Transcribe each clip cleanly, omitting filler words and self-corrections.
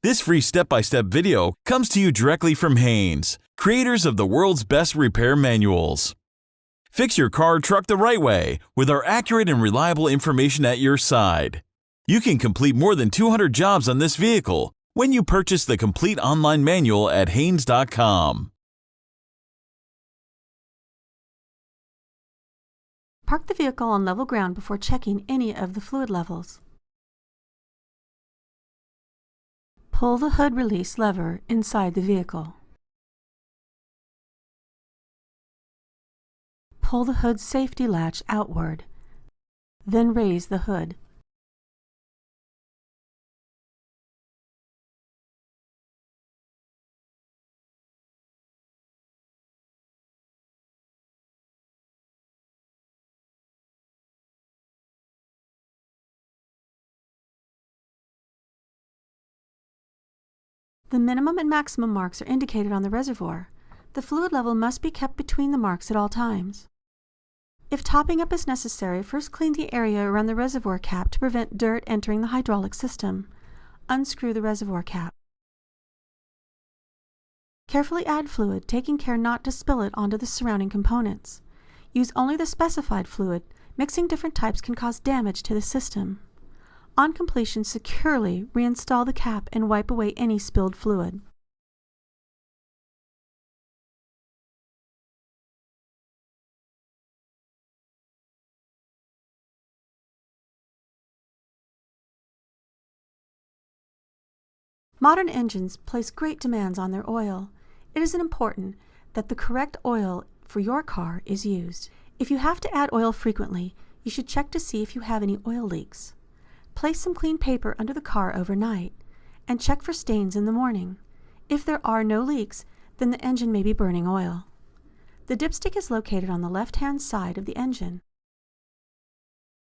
This free step-by-step video comes to you directly from Haynes, creators of the world's best repair manuals. Fix your car or truck the right way with our accurate and reliable information at your side. You can complete more than 200 jobs on this vehicle when you purchase the complete online manual at Haynes.com. Park the vehicle on level ground before checking any of the fluid levels. Pull the hood release lever inside the vehicle. Pull the hood safety latch outward, then raise the hood. The minimum and maximum marks are indicated on the reservoir. The fluid level must be kept between the marks at all times. If topping up is necessary, first clean the area around the reservoir cap to prevent dirt entering the hydraulic system. Unscrew the reservoir cap. Carefully add fluid, taking care not to spill it onto the surrounding components. Use only the specified fluid. Mixing different types can cause damage to the system. On completion, securely reinstall the cap and wipe away any spilled fluid. Modern engines place great demands on their oil. It is important that the correct oil for your car is used. If you have to add oil frequently, you should check to see if you have any oil leaks. Place some clean paper under the car overnight and check for stains in the morning. If there are no leaks, then the engine may be burning oil. The dipstick is located on the left-hand side of the engine.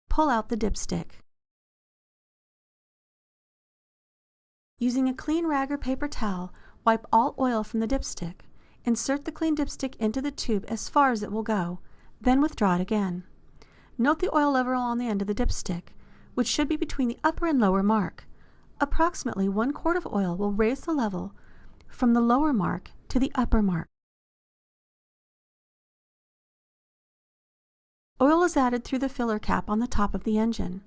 Pull out the dipstick. Using a clean rag or paper towel, wipe all oil from the dipstick. Insert the clean dipstick into the tube as far as it will go, then withdraw it again. Note the oil level on the end of the dipstick, which should be between the upper and lower mark. Approximately 1 quart of oil will raise the level from the lower mark to the upper mark. Oil is added through the filler cap on the top of the engine.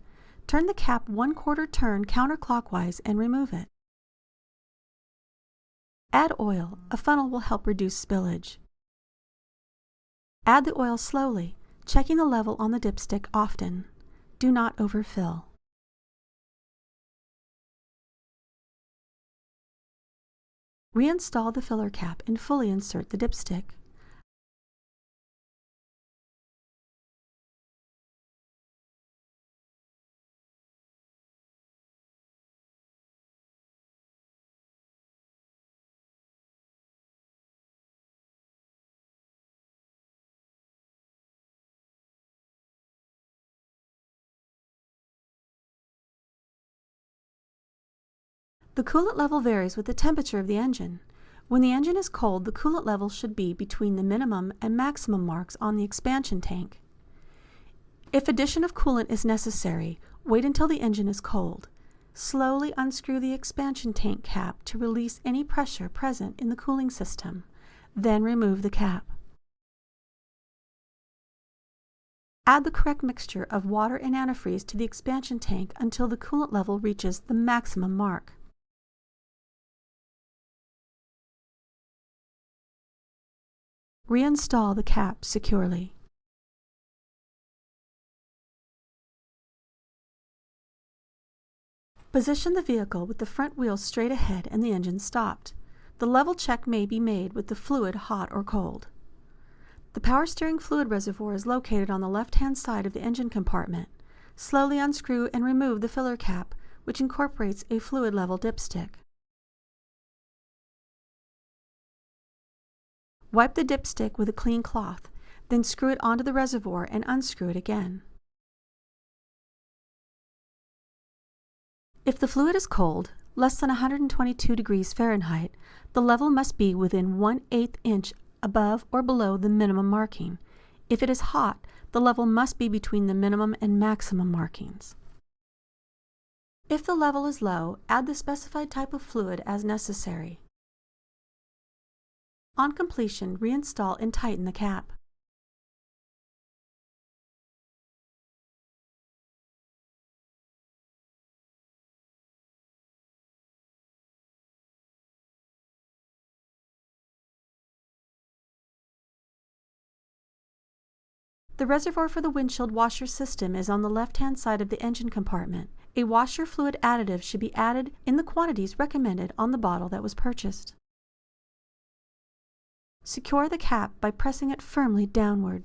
Turn the cap 1/4 turn counterclockwise and remove it. Add oil. A funnel will help reduce spillage. Add the oil slowly, checking the level on the dipstick often. Do not overfill. Reinstall the filler cap and fully insert the dipstick. The coolant level varies with the temperature of the engine. When the engine is cold, the coolant level should be between the minimum and maximum marks on the expansion tank. If addition of coolant is necessary, wait until the engine is cold. Slowly unscrew the expansion tank cap to release any pressure present in the cooling system. Then remove the cap. Add the correct mixture of water and antifreeze to the expansion tank until the coolant level reaches the maximum mark. Reinstall the cap securely. Position the vehicle with the front wheels straight ahead and the engine stopped. The level check may be made with the fluid hot or cold. The power steering fluid reservoir is located on the left-hand side of the engine compartment. Slowly unscrew and remove the filler cap, which incorporates a fluid level dipstick. Wipe the dipstick with a clean cloth, then screw it onto the reservoir and unscrew it again. If the fluid is cold, less than 122 degrees Fahrenheit, the level must be within 1/8 inch above or below the minimum marking. If it is hot, the level must be between the minimum and maximum markings. If the level is low, add the specified type of fluid as necessary. On completion, reinstall and tighten the cap. The reservoir for the windshield washer system is on the left-hand side of the engine compartment. A washer fluid additive should be added in the quantities recommended on the bottle that was purchased. Secure the cap by pressing it firmly downward.